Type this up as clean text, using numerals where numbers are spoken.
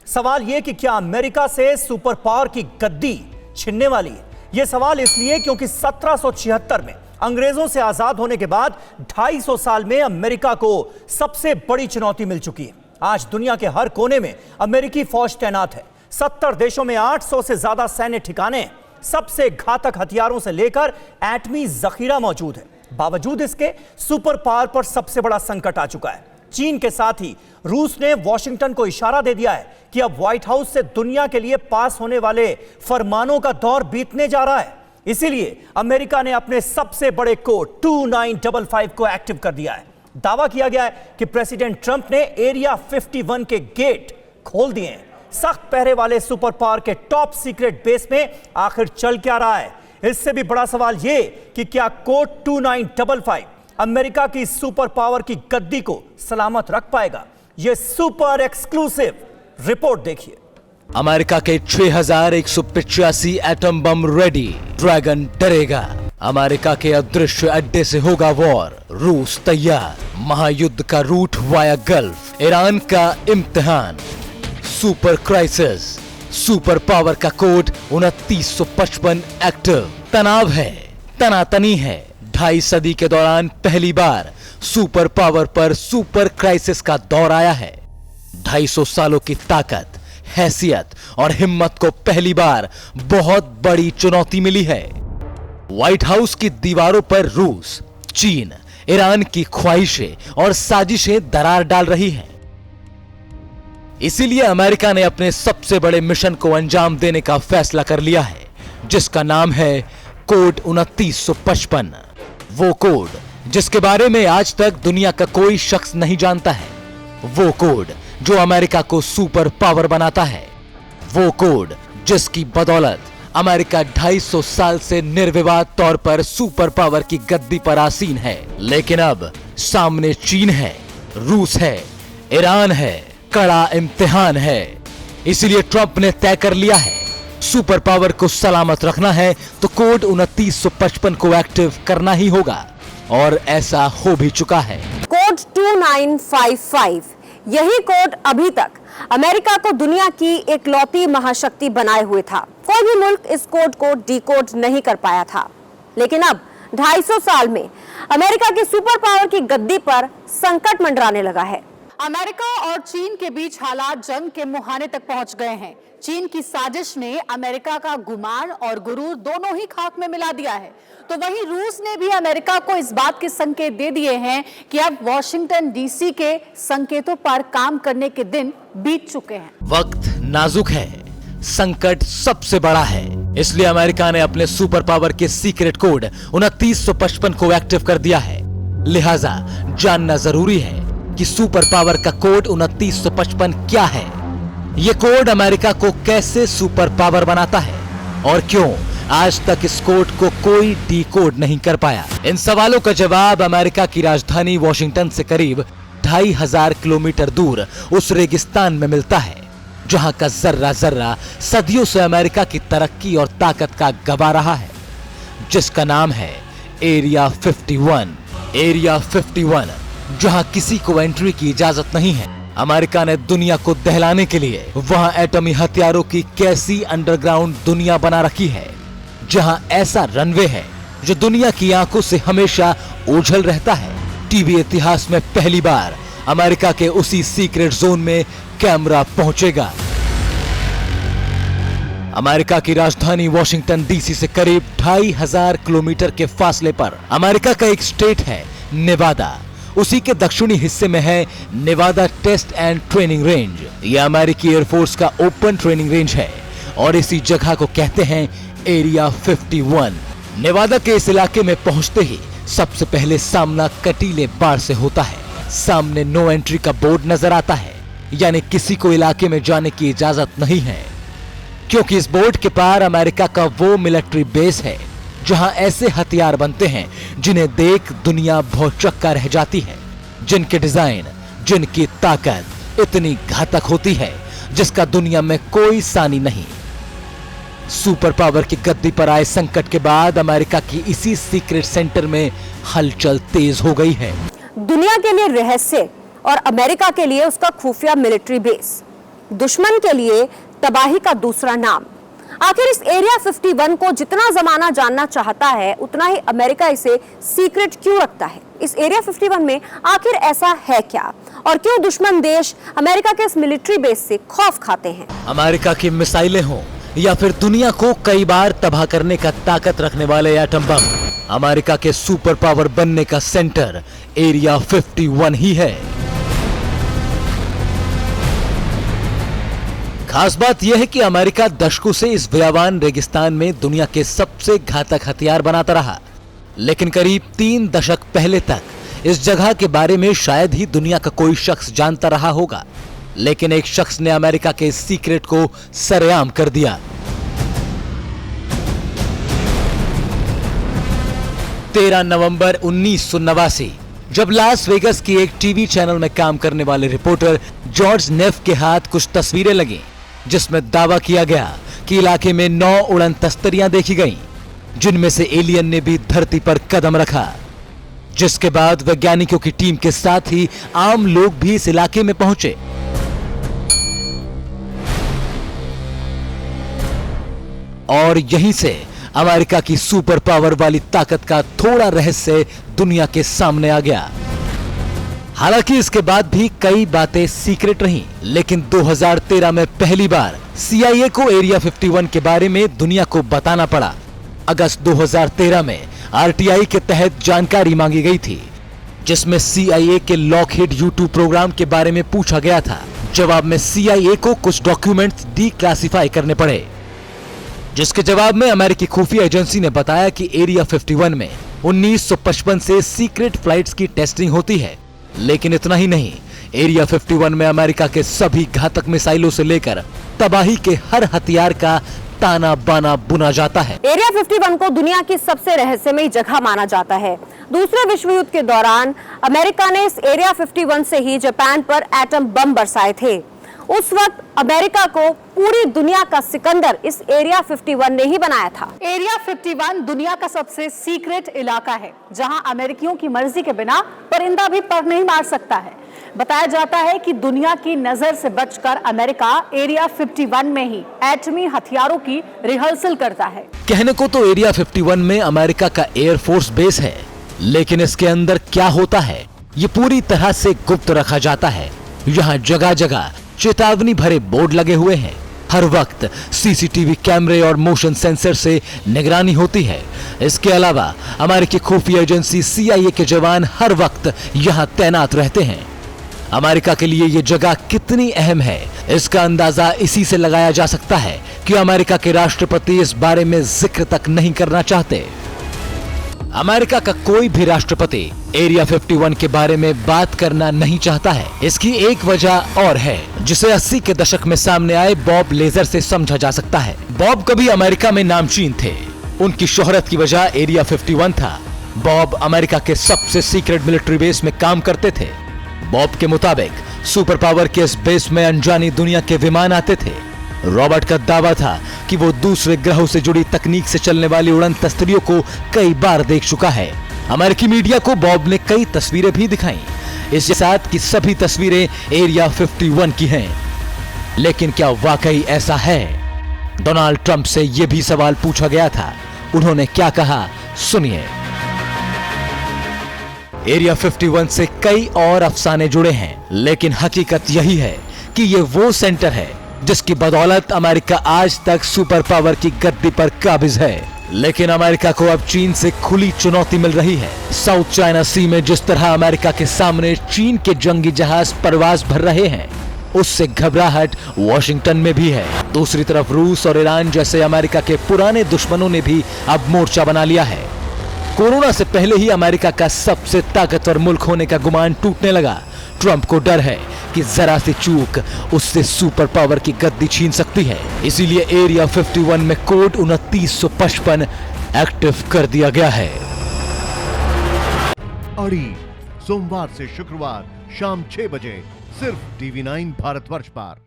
सवाल यह कि क्या अमेरिका से सुपर पावर की गद्दी छिनने वाली है? यह सवाल इसलिए क्योंकि 1776 में अंग्रेजों से आजाद होने के बाद 250 साल में अमेरिका को सबसे बड़ी चुनौती मिल चुकी है। आज दुनिया के हर कोने में अमेरिकी फौज तैनात है। 70 देशों में 800 से ज्यादा सैन्य ठिकाने हैं। सबसे घातक हथियारों से लेकर एटमी जखीरा मौजूद है। बावजूद इसके सुपर पावर पर सबसे बड़ा संकट आ चुका है। चीन के साथ ही रूस ने वॉशिंगटन को इशारा दे दिया है कि अब व्हाइट हाउस से दुनिया के लिए पास होने वाले फरमानों का दौर बीतने जा रहा है। इसीलिए अमेरिका ने अपने सबसे बड़े कोड 2955 को एक्टिव कर दिया है। दावा किया गया है कि प्रेसिडेंट ट्रंप ने एरिया 51 के गेट खोल दिए हैं। सख्त पहरे वाले सुपर पावर के टॉप सीक्रेट बेस में आखिर चल क्या रहा है? इससे भी बड़ा सवाल यह कि क्या कोड 2955 अमेरिका की सुपर पावर की गद्दी को सलामत रख पाएगा? यह सुपर एक्सक्लूसिव रिपोर्ट देखिए। अमेरिका के 6185 एटम बम रेडी, ड्रैगन डरेगा। अमेरिका के अदृश्य अड्डे से होगा वॉर, रूस तैयार। महायुद्ध का रूट वाया गल्फ, ईरान का इम्तिहान। सुपर क्राइसिस, सुपर पावर का कोड 2955 एक्टिव। तनाव है, तनातनी है। 2.5 सदी के दौरान पहली बार सुपर पावर पर सुपर क्राइसिस का दौर आया है। 250 सालों की ताकत, हैसियत और हिम्मत को पहली बार बहुत बड़ी चुनौती मिली है। व्हाइट हाउस की दीवारों पर रूस, चीन, ईरान की ख्वाहिशें और साजिशें दरार डाल रही हैं। इसीलिए अमेरिका ने अपने सबसे बड़े मिशन को अंजाम देने का फैसला कर लिया है, जिसका नाम है कोड 2955। वो कोड जिसके बारे में आज तक दुनिया का कोई शख्स नहीं जानता है। वो कोड जो अमेरिका को सुपर पावर बनाता है। वो कोड जिसकी बदौलत अमेरिका 250 साल से निर्विवाद तौर पर सुपर पावर की गद्दी पर आसीन है। लेकिन अब सामने चीन है, रूस है, ईरान है, कड़ा इम्तिहान है। इसलिए ट्रंप ने तय कर लिया है, सुपर पावर को सलामत रखना है तो कोड 2955 को एक्टिव करना ही होगा। और ऐसा हो भी चुका है। कोड 2955, यही कोड अभी तक अमेरिका को दुनिया की एकलौती महाशक्ति बनाए हुए था। कोई भी मुल्क इस कोड को डिकोड नहीं कर पाया था। लेकिन अब 250 साल में अमेरिका की सुपर पावर की गद्दी पर संकट मंडराने लगा है। अमेरिका और चीन के बीच हालात जंग के मुहाने तक पहुंच गए हैं। चीन की साजिश ने अमेरिका का गुमान और गुरूर दोनों ही खाक में मिला दिया है। तो वहीं रूस ने भी अमेरिका को इस बात के संकेत दे दिए हैं कि अब वॉशिंगटन डीसी के संकेतों पर काम करने के दिन बीत चुके हैं। वक्त नाजुक है, संकट सबसे बड़ा है। इसलिए अमेरिका ने अपने सुपर पावर के सीक्रेट कोड 2955 को एक्टिव कर दिया है। लिहाजा जानना जरूरी है कि सुपर पावर का कोड 2955 क्या है, ये कोड अमेरिका को कैसे सुपर पावर बनाता है और क्यों आज तक इस कोड को कोई डिकोड नहीं कर पाया। इन सवालों का जवाब अमेरिका की राजधानी वॉशिंगटन से करीब 2500 किलोमीटर दूर उस रेगिस्तान में मिलता है, जहां का जर्रा जर्रा सदियों से अमेरिका की तरक्की और ताकत का गवाह रहा है, जिसका नाम है एरिया 51। एरिया 51, जहां किसी को एंट्री की इजाजत नहीं है। अमेरिका ने दुनिया को दहलाने के लिए वहां एटमी हथियारों की कैसी अंडरग्राउंड दुनिया बना रखी है, जहां ऐसा रनवे है जो दुनिया की आंखों से हमेशा ओझल रहता है। टीवी इतिहास में पहली बार अमेरिका के उसी सीक्रेट जोन में कैमरा पहुंचेगा। अमेरिका की राजधानी वॉशिंगटन डीसी से करीब 2500 किलोमीटर के फासले पर अमेरिका का एक स्टेट है नेवादा। उसी के दक्षिणी हिस्से में है Nevada test and training range. यह अमेरिकी एयरफोर्स का ओपन ट्रेनिंग रेंज है और इसी जगह को कहते हैं एरिया 51। नेवादा के इस इलाके में पहुंचते ही सबसे पहले सामना कटीले बाढ़ से होता है। सामने नो एंट्री का बोर्ड नजर आता है, यानी किसी को इलाके में जाने की इजाजत नहीं है, क्योंकि इस बोर्ड के पार अमेरिका का वो मिलिट्री बेस है जहां ऐसे हथियार बनते हैं जिन्हें देख दुनिया भौचक्का रह जाती है, जिनके डिजाइन, जिनकी ताकत इतनी घातक होती है जिसका दुनिया में कोई सानी नहीं। सुपर पावर की गद्दी पर आए संकट के बाद अमेरिका की इसी सीक्रेट सेंटर में हलचल तेज हो गई है। दुनिया के लिए रहस्य और अमेरिका के लिए उसका खुफिया मिलिट्री बेस। दुश्मन के लिए तबाही का दूसरा नाम। आखिर इस एरिया 51 को जितना जमाना जानना चाहता है, उतना ही अमेरिका इसे सीक्रेट क्यों रखता है? इस एरिया 51 में आखिर ऐसा है क्या, और क्यों दुश्मन देश अमेरिका के इस मिलिट्री बेस से खौफ खाते हैं? अमेरिका की मिसाइलें हों या फिर दुनिया को कई बार तबाह करने का ताकत रखने वाले एटम बम, अमेरिका के सुपर पावर बनने का सेंटर एरिया 51 ही है। खास बात यह है कि अमेरिका दशकों से इस भयावह रेगिस्तान में दुनिया के सबसे घातक हथियार बनाता रहा, लेकिन करीब 3 दशक पहले तक इस जगह के बारे में शायद ही दुनिया का कोई शख्स जानता रहा होगा। लेकिन एक शख्स ने अमेरिका के इस सीक्रेट को सरेआम कर दिया। 13 नवंबर 1989 जब लास वेगस की एक टीवी चैनल में काम करने वाले रिपोर्टर जॉर्ज नेफ के हाथ कुछ तस्वीरें लगी, जिसमें दावा किया गया कि इलाके में 9 उड़न तस्तरियां देखी गईं, जिनमें से एलियन ने भी धरती पर कदम रखा। जिसके बाद वैज्ञानिकों की टीम के साथ ही आम लोग भी इस इलाके में पहुंचे। और यहीं से अमेरिका की सुपर पावर वाली ताकत का थोड़ा रहस्य दुनिया के सामने आ गया। हालांकि इसके बाद भी कई बातें सीक्रेट रहीं, लेकिन 2013 में पहली बार CIA को एरिया 51 के बारे में दुनिया को बताना पड़ा। अगस्त 2013 में RTI के तहत जानकारी मांगी गई थी, जिसमें CIA के लॉकहीड U-2 प्रोग्राम के बारे में पूछा गया था। जवाब में CIA को कुछ डॉक्यूमेंट्स डीक्लासिफाई करने पड़े, जिसके जवाब में अमेरिकी खुफिया एजेंसी ने बताया कि एरिया 51 में 1955 से सीक्रेट फ्लाइट्स की टेस्टिंग होती है। लेकिन इतना ही नहीं, एरिया 51 में अमेरिका के सभी घातक मिसाइलों से लेकर तबाही के हर हथियार का ताना बाना बुना जाता है। एरिया 51 को दुनिया की सबसे रहस्यमयी जगह माना जाता है। दूसरे विश्व युद्ध के दौरान अमेरिका ने इस एरिया 51 से ही जापान पर एटम बम बरसाए थे। उस वक्त अमेरिका को पूरी दुनिया का सिकंदर इस एरिया 51 ने ही बनाया था। एरिया 51 दुनिया का सबसे सीक्रेट इलाका है, जहां अमेरिकियों की मर्जी के बिना परिंदा भी पर नहीं मार सकता है। बताया जाता है कि दुनिया की नजर से बचकर अमेरिका एरिया 51 में ही एटमी हथियारों की रिहर्सल करता है। कहने को तो एरिया 51 में अमेरिका का एयरफोर्स बेस है, लेकिन इसके अंदर क्या होता है ये पूरी तरह से गुप्त रखा जाता है। यहाँ जगह जगह चेतावनी भरे बोर्ड लगे हुए हैं। हर वक्त CCTV कैमरे और मोशन सेंसर से निगरानी होती है। इसके अलावा अमेरिकी खुफिया एजेंसी CIA के जवान हर वक्त यहाँ तैनात रहते हैं। अमेरिका के लिए ये जगह कितनी अहम है, इसका अंदाजा इसी से लगाया जा सकता है कि अमेरिका के राष्ट्रपति इस बारे में जिक्र तक नहीं करना चाहते। अमेरिका का कोई भी राष्ट्रपति एरिया 51 के बारे में बात करना नहीं चाहता है। इसकी एक वजह और है, जिसे 80 के दशक में सामने आए बॉब लेजर से समझा जा सकता है। बॉब कभी अमेरिका में नामचीन थे। उनकी शोहरत की वजह एरिया 51 था। बॉब अमेरिका के सबसे सीक्रेट मिलिट्री बेस में काम करते थे। बॉब के मुताबिक सुपर पावर के इस बेस में अनजानी दुनिया के विमान आते थे। रॉबर्ट का दावा था कि वो दूसरे ग्रहों से जुड़ी तकनीक से चलने वाली उड़न तस्तरियों को कई बार देख चुका है। अमेरिकी मीडिया को बॉब ने कई तस्वीरें भी दिखाई, इसके साथ कि सभी तस्वीरें एरिया 51 की हैं। लेकिन क्या वाकई ऐसा है? डोनाल्ड ट्रंप से यह भी सवाल पूछा गया था। उन्होंने क्या कहा, सुनिए। एरिया 51 से कई और अफसाने जुड़े हैं, लेकिन हकीकत यही है कि ये वो सेंटर है जिसकी बदौलत अमेरिका आज तक सुपर पावर की गद्दी पर काबिज है। लेकिन अमेरिका को अब चीन से खुली चुनौती मिल रही है। साउथ चाइना सी में जिस तरह अमेरिका के सामने चीन के जंगी जहाज परवाज भर रहे हैं, उससे घबराहट वॉशिंगटन में भी है। दूसरी तरफ रूस और ईरान जैसे अमेरिका के पुराने दुश्मनों ने भी अब मोर्चा बना लिया है। कोरोना से पहले ही अमेरिका का सबसे ताकतवर मुल्क होने का गुमान टूटने लगा। ट्रंप को डर है कि जरा सी चूक उससे सुपर पावर की गद्दी छीन सकती है। इसीलिए एरिया 51 में कोड 2955 एक्टिव कर दिया गया है। अड़ी सोमवार से शुक्रवार शाम 6 बजे सिर्फ TV9 भारतवर्ष पर।